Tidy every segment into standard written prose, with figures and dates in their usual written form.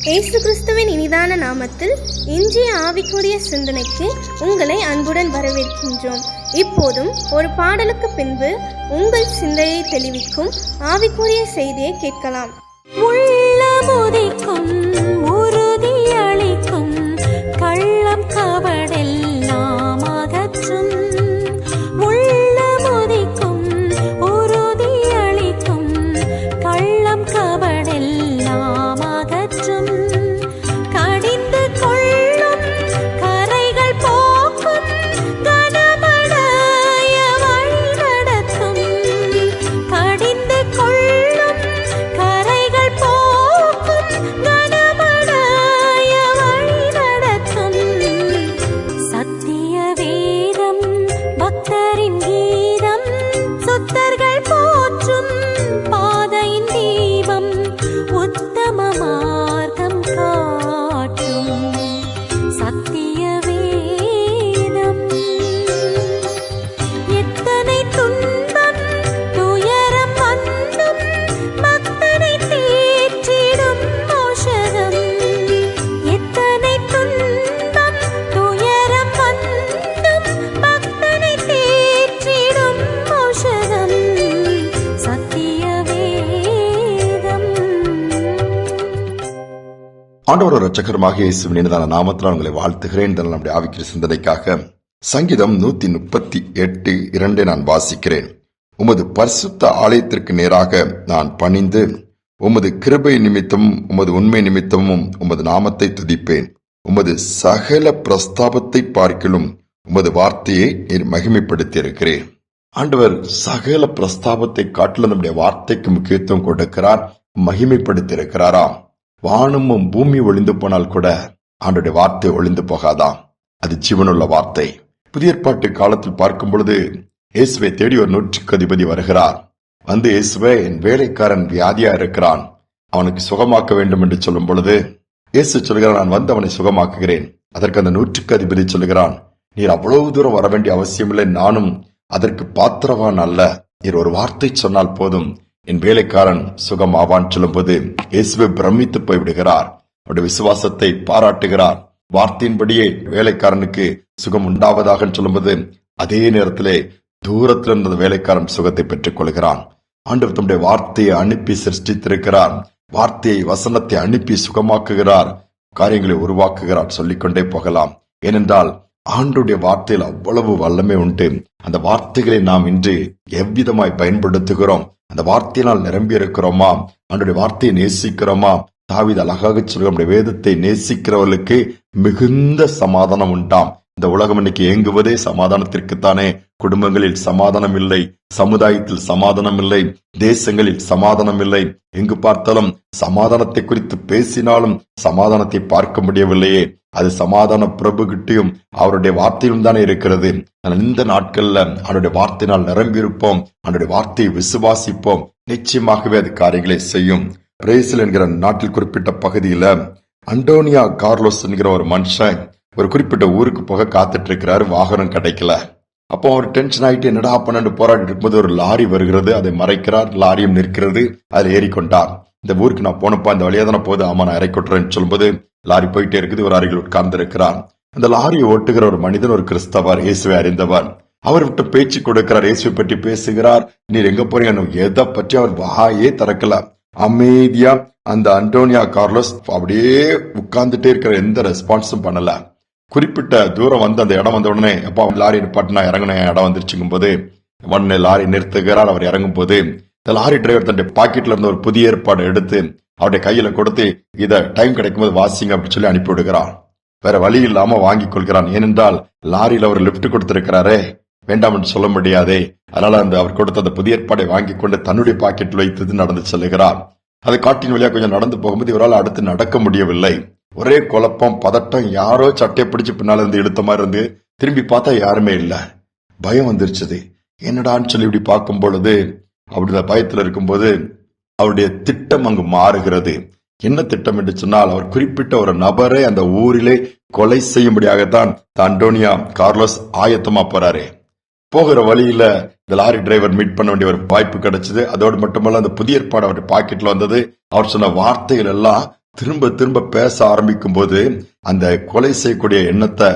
இயேசு கிறிஸ்துவின் இனிதான நாமத்தில் இன்றைய ஆவிக்குரிய சிந்தனைக்கு உங்களை அன்புடன் வரவேற்கின்றோம். இப்போதும் ஒரு பாடலுக்கு பின்பு உங்கள் சிந்தையை தெளிவிக்கும் ஆவிக்குரிய செய்தியை கேட்கலாம். உள்ளமுதிக்கும் உறுதி அளிக்கும் கள்ளம் கபடெல்லாம் அகற்றும். உள்ளமுதிக்கும் உறுதி அளிக்கும் கள்ளம் கபடெல்லாம் அகற்றும். கடிந்து கொள்ளும் கரைகள் போக்கும் கனமடைய வழி நடத்தும். கடிந்து கொள்ளும் கரைகள் போக்கும் கனமடைய வழி நடத்தும். சத்திய வேதம் பக்தரின் கீதம் சுத்தர்கள் போற்றும் பாதையின் தீபம் உத்தம மார்க்கம் காட்டும். சத்திய வேதம் எத்தனை துன்பம் துயரம் வந்தும் பக்தனை தேற்றிடும் மோஷகம். எத்தனை துன்பம் துயரம் வந்தும் பக்தனை தேற்றிடும் மோஷகம். சத்திய வேதம். ஆண்டவர் இரட்சகருமாக இயேசுவின் இனிதான நாமத்தில் உங்களை வாழ்த்துகிறேன். நம்முடைய ஆவிக்குரிய சிந்தனைக்காக சங்கீதம் 138:2 நான் வாசிக்கிறேன். உமது பரிசுத்த ஆலயத்திற்கு நேராக நான் பணிந்து உமது கிருபை நிமித்தமும் உமது உண்மை நிமித்தமும் உமது நாமத்தை துதிப்பேன். உமது சகல பிரஸ்தாபத்தை பார்க்கிலும் உமது வார்த்தையை நீர் மகிமைப்படுத்தியிருக்கிறேன். ஆண்டவர் சகல பிரஸ்தாபத்தை காட்டிலும் நம்முடைய வார்த்தைக்கு முக்கியத்துவம் கொடுக்கிறார், மகிமைப்படுத்தியிருக்கிறாராம். வானமும் பூமி ஒளிந்து போனால் கூட ஆண்டவருடைய வார்த்தை ஒளிந்து போகாதாம். அது ஜீவனுள்ள வார்த்தை. புதிய ஏற்பாட்டு காலத்தில் பார்க்கும் பொழுது இயேசுவை தேடி ஒரு 100க்கு அதிபதி வருகிறார். வந்து இயேசுவே, என் வேலைக்காரன் வியாதியா இருக்கிறான், அவனுக்கு சுகமாக்க வேண்டும் என்று சொல்லும் பொழுது இயேசு சொல்கிறான், நான் வந்து அவனை சுகமாக்குகிறேன். அதற்கு அந்த 100க்கு அதிபதி சொல்கிறான், நீர் அவ்வளவு தூரம் வர வேண்டிய அவசியமில்லை, நானும் அதற்கு பாத்திரவான் அல்ல. நீர் ஒரு வார்த்தை சொன்னால் போதும், என் வேலைக்காரன் சுகம் ஆவான் சொல்லும் போது இயேசுவை பிரமித்து போய்விடுகிறார். அவருடைய விசுவாசத்தை பாராட்டுகிறார். வார்த்தையின்படியே வேலைக்காரனுக்கு சுகம் உண்டாவதாக சொல்லும்போது அதே நேரத்திலே தூரத்தில் இருந்த வேலைக்காரன் சுகத்தை பெற்றுக் கொள்கிறான். ஆண்டவர் தம்முடைய வார்த்தையை அனுப்பி சிருஷ்டித்திருக்கிறார். வார்த்தையை வசனத்தை அனுப்பி சுகமாக்குகிறார், காரியங்களை உருவாக்குகிறார். சொல்லிக்கொண்டே போகலாம். ஏனென்றால் ஆண்டவருடைய வார்த்தையில் அவ்வளவு வல்லமை உண்டு. அந்த வார்த்தைகளை நாம் இன்று எவ்விதமாய் பயன்படுத்துகிறோம்? அந்த வார்த்தையினால் நிரம்பி இருக்கிறோமா? ஆண்டவருடைய வார்த்தையை நேசிக்கிறோமா? தாவீது அழகாக சொல்கிற வேதத்தை நேசிக்கிறவர்களுக்கு மிகுந்த சமாதானம் உண்டாம். இந்த உலகம் இன்னைக்கு ஏங்குவதே சமாதானத்திற்குத்தானே. குடும்பங்களில் சமாதானம் இல்லை, சமுதாயத்தில் சமாதானம் இல்லை, தேசங்களில் சமாதானம் இல்லை. எங்கு பார்த்தாலும் சமாதானத்தை குறித்து பேசினாலும் சமாதானத்தை பார்க்க முடியவில்லையே. அது சமாதான பிரபு கிட்டையும் அவருடைய வார்த்தையிலும் தானே இருக்கிறது. இந்த நாட்கள்ல அவருடைய வார்த்தையினால் நிரம்பி இருப்போம். அவருடைய வார்த்தையை விசுவாசிப்போம். நிச்சயமாகவே அது காரியங்களை செய்யும். பிரேசில் என்கிற நாட்டில் குறிப்பிட்ட பகுதியில அண்டோனியா கார்லோஸ் என்கிற ஒரு மனுஷன் ஒரு குறிப்பிட்ட ஊருக்கு போக காத்துட்டு இருக்கிறாரு. வாகனம் கிடைக்கல. அப்போ அவர் டென்ஷன் ஆயிட்டு என்னடா பண்ணு போராடி இருக்கும்போது ஒரு லாரி வருகிறது. அதை மறைக்கிறார். லாரியும் நிற்கிறது. அதில் ஏறிக்கொண்டார். இந்த ஊருக்கு நான் போனப்பா, இந்த வழியா தானே போகுது, ஆமா நான் இறக்கிட்டுறேன்னு சொல்லும்போது லாரி போயிட்டே இருக்குது. ஒரு அருகில் உட்கார்ந்து இருக்கிறார். அந்த லாரியை ஓட்டுகிற ஒரு மனிதன் ஒரு கிறிஸ்தவர், இயேசுவை அறிந்தவர். அவர் விட்டு பேச்சு கொடுக்கிறார், இயேசுவை பற்றி பேசுகிறார். நீர் எங்க போறீங்க? எதை பற்றி அவர் வாயே திறக்கல. அமைதியா அந்த அண்டோனியா கார்லோஸ் அப்படியே உட்கார்ந்துட்டே இருக்கிற, எந்த ரெஸ்பான்ஸும் பண்ணல. குறிப்பிட்ட தூரம் வந்து அந்த இடம் வந்த உடனே, எப்பா லாரி நிப்பாட்டினா இறங்கின இடம் வந்துருச்சுங்கும் போது உடனே லாரி நிறுத்துகிறார். அவர் இறங்கும் போது இந்த லாரி டிரைவர் தன்னுடைய பாக்கெட்ல இருந்த ஒரு புதிய ஏற்பாடு எடுத்து அவருடைய கையில கொடுத்து, இத டைம் கிடைக்கும் போது வாசிங்க அப்படின்னு சொல்லி அனுப்பி விடுகிறான். வேற வழி இல்லாம வாங்கி கொள்கிறான். ஏனென்றால் லாரியில் அவர் லிப்ட் கொடுத்திருக்கிறாரே, வேண்டாம் என்று சொல்ல முடியாதே. அதனால அவர் கொடுத்த அந்த புதிய ஏற்பாடை வாங்கி கொண்டு தன்னுடைய பாக்கெட்டில் வைத்து நடந்து செல்லுகிறார். அது காட்டின் வழியா கொஞ்சம் நடந்து போகும்போது இவரால் அடுத்து நடக்க முடியவில்லை. ஒரே குழப்பம், பதட்டம். யாரோ சட்டையை பிடிச்சு பின்னால இருந்து எடுத்த மாதிரி இருந்து திரும்பி பார்த்தா யாருமே இல்ல. பயம் வந்துருச்சு. என்னடான்னு சொல்லி இப்படி பார்க்கும் பொழுது, அப்படி பயத்துல இருக்கும்போது அவருடைய திட்டம் அங்கு மாறுகிறது. என்ன திட்டம் என்று சொன்னால், அவர் குறிப்பிட்ட ஒரு நபரை அந்த ஊரிலே கொலை செய்யும்படியாகத்தான் அண்டோனியா கார்லோஸ் ஆயத்தமா போறாரு. போகிற வழியில இந்த லாரி டிரைவர் மீட் பண்ண வேண்டிய ஒரு வாய்ப்பு கிடைச்சது. அதோடு மட்டுமல்ல, அந்த புதிய ஏற்பாடு அவருடைய பாக்கெட்ல வந்தது. அவர் சொன்ன வார்த்தைகள் எல்லாம் திரும்ப திரும்ப பேச ஆரம்பிக்கும் போது அந்த கொலை செய்யக்கூடிய எண்ணத்தை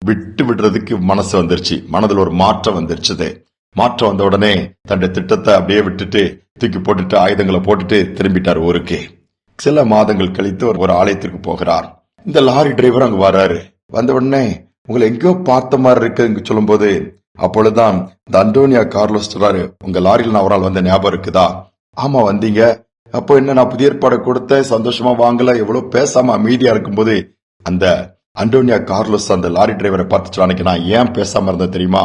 விட்டு விடுறதுக்கு மனசு வந்துருச்சு. மனதில் ஒரு மாற்றம் வந்துருச்சு. மாற்றம் வந்த உடனே தன்னுடைய திட்டத்தை அப்படியே விட்டுட்டு தூக்கி போட்டுட்டு ஆயுதங்களை போட்டுட்டு திரும்பிட்டார் ஊருக்கு. சில மாதங்கள் கழித்து ஒரு ஆலயத்திற்கு போகிறார். இந்த லாரி டிரைவர் அங்க வர்றாரு. வந்த உடனே உங்களை எங்கேயோ பார்த்த மாதிரி இருக்கு சொல்லும் போது, அப்பொழுதுதான் இந்த அண்டோனியா கார்லோஸ் சொல்றாரு, உங்க லாரியில் நான் ஒரு நாள் வந்த ஞாபகம் இருக்குதா? ஆமா வந்தீங்க. அப்போ என்ன நான் புதிய ஏற்பாடு கொடுத்த சந்தோஷமா வாங்கல, எவ்வளவு பேசாம அமைதியா இருக்கும்போது அந்த அண்டோனியா கார்லோஸ் அந்த லாரி டிரைவரை பார்த்து அன்னைக்கு நான் ஏன் பேசாம இருந்தேன் தெரியுமா?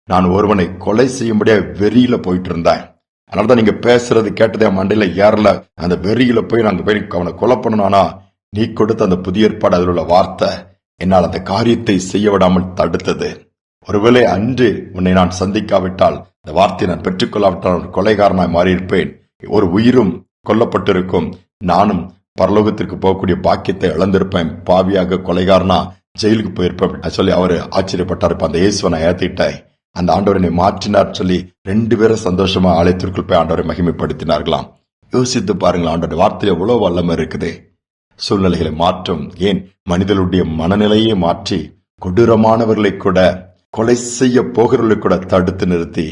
நான் ஒருவனை கொலை செய்யும்படியா வெறியில போயிட்டு இருந்தேன். அதனாலதான் நீங்க பேசுறது கேட்டதே மண்டையில ஏறல. அந்த வெறியில போய் நாங்க போய் அவனை கொலை பண்ணணும்னா நீ கொடுத்த அந்த புதிய ஏற்பாடு அதில் உள்ள வார்த்தை என்னால் அந்த காரியத்தை செய்ய விடாமல் தடுத்தது. ஒருவேளை அன்று உன்னை நான் சந்திக்காவிட்டால், இந்த வார்த்தையை நான் பெற்றுக்கொள்ளாவிட்டால் ஒரு கொலைகாரனாய் மாறியிருப்பேன். ஒரு உயிரும் கொல்லப்பட்டிருக்கும். நானும் பரலோகத்திற்கு போகக்கூடிய பாக்கியத்தை இழந்திருப்பேன். பாவியாக கொலைகாரனா ஜெயிலுக்கு போயிருப்பேன் சொல்லி அவரு ஆச்சரியப்பட்டார். அந்த இயேசுவை நான் ஏத்திட்டேன், அந்த ஆண்டவரை மாற்றினார் சொல்லி 2 பேரும் சந்தோஷமா ஆலயத்திற்குள் போய் ஆண்டவரை மகிமைப்படுத்தினார்களாம். யோசித்து பாருங்களா, ஆண்டோட வார்த்தையில எவ்வளவு வல்லமை இருக்குது. சூழ்நிலைகளை மாற்றும், ஏன் மனிதனுடைய மனநிலையை மாற்றி கொடூரமானவர்களை கூட, கொலை செய்ய போகிறவர்களை கூட தடுத்து நிறுத்தி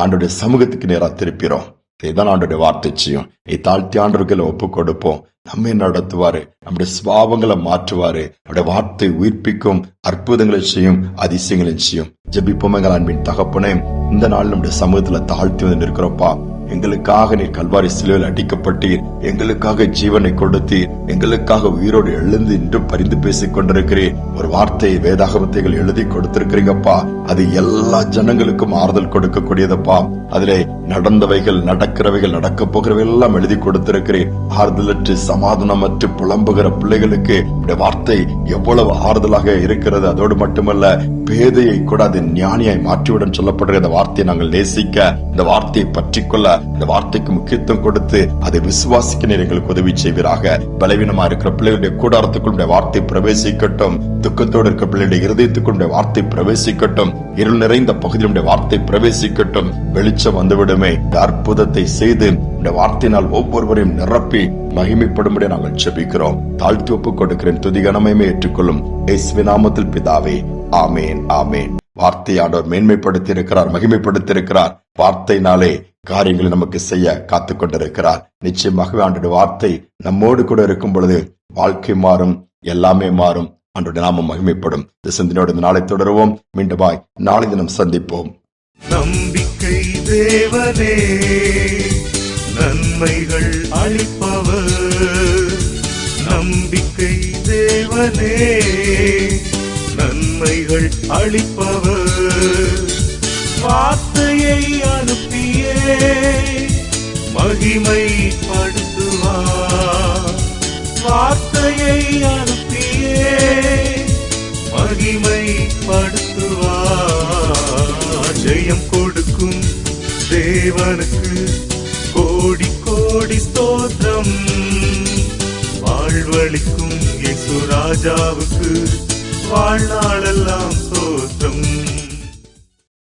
ஆண்டோடைய சமூகத்துக்கு நேரா திருப்பிறோம். இதான் ஆண்டோடைய வார்த்தை செய்யும். நீ தாழ்த்தி ஆண்டவர்களை ஒப்பு கொடுப்போம், நம்மை நடத்துவாரு, நம்முடைய சுபாவங்களை மாற்றுவாரு. அவருடைய வார்த்தை உயிர்ப்பிக்கும், அற்புதங்களை செய்யும், அதிசயங்களை செய்யும். ஜெபிப்போம். எங்கள் அன்பின் தகப்பனே, இந்த நாள் நம்முடைய சமூகத்துல தாழ்த்தி வந்து நிற்கிறோப்பா. எங்களுக்காக நீர் கல்வாரி சிலுவையில் அடிக்கப்பட்டீர், எங்களுக்காக ஜீவனை கொடுத்தீர், எங்களுக்காக உயிரோடு எழுந்து இன்றும் பரிந்து பேசிக் கொண்டிருக்கிறீர். ஒரு வார்த்தையை வேதாகமத்தைகள் எழுதி கொடுத்திருக்கிறீங்கப்பா. அது எல்லா ஜனங்களுக்கும் ஆறுதல் கொடுக்கக்கூடியதப்பா. அதிலே நடந்தவைகள், நடக்கிறவைகள், நடக்க போகிறவை எல்லாம் எழுதி கொடுத்திருக்கிறேன். ஆறுதலற்று சமாதானமற்று புலம்புகிற பிள்ளைகளுக்கு இந்த வார்த்தை எவ்வளவு ஆறுதலாக இருக்கிறது. அதோடு மட்டுமல்ல, பேதையை கூட அது ஞானியாய் மாற்றிவிடும் சொல்லப்படுகிற இந்த வார்த்தையை நாங்கள் நேசிக்க, இந்த வார்த்தையை பற்றிக்கொள்ள, இந்த வார்த்தைக்கு முக்கியத்துவம் கொடுத்து அதை விசுவாசிக்க நீர் எங்களுக்கு உதவி செய்வீராக. பலவீனமா இருக்கிற பிள்ளைகளுடைய கூடாரத்துக்குள் வார்த்தை பிரவேசிக்கட்டும். துக்கத்தோடு இருக்கிற பிள்ளைகளுடைய இருதயத்துக்குள் வார்த்தை பிரவேசிக்கட்டும். இருள் நிறைந்த பகுதியில் வார்த்தை பிரவேசிக்கட்டும். வெளிச்சம் வந்துவிடுமே. இந்த அற்புதத்தை செய்து இந்த வார்த்தையினால் ஒவ்வொருவரையும் நிரப்பி மகிமைப்படும்படி நாங்கள் ஜெபிக்கிறோம். தாழ்த்தி ஒப்புக் கொடுக்கிறேன். துதி கனமையுமே ஏற்றுக்கொள்ளும் இயேசுவின் நாமத்தில் பிதாவே, ஆமேன், ஆமேன். வார்த்தை ஆண்டவர் மேன்மைப்படுத்தி இருக்கிறார், மகிமைப்படுத்தி இருக்கிறார். வார்த்தையினாலே காரியங்களை நமக்கு செய்ய காத்துக் கொண்டிருக்கிறார். நிச்சயமாகவே ஆண்டோட வார்த்தை நம்மோடு கூட இருக்கும் பொழுது வாழ்க்கை மாறும், எல்லாமே மாறும். ஆண்டோட நாமம் மகிமைப்படும். இந்த சிந்தனையோடு இந்த நாளை தொடருவோம். மீண்டுமாய் நாளை தினம் சந்திப்போம். நம்பிக்கை தேவனே, நன்மைகள் அளிப்பவர். நம்பிக்கை தேவனே, நன்மைகள் அளிப்பவர். வார்த்தையை அனுப்பியே மகிமைப்படுத்துவார். வார்த்தையை அனுப்பியே மகிமைப்படுத்துவார். ஜெயம் கொடுக்கும் தேவனுக்கு கோடி கோடி ஸ்தோத்திரம். வாழ்வளிக்கும் இயேசு ராஜாவுக்கு வாழ்நாளெல்லாம் ஸ்தோத்திரம்.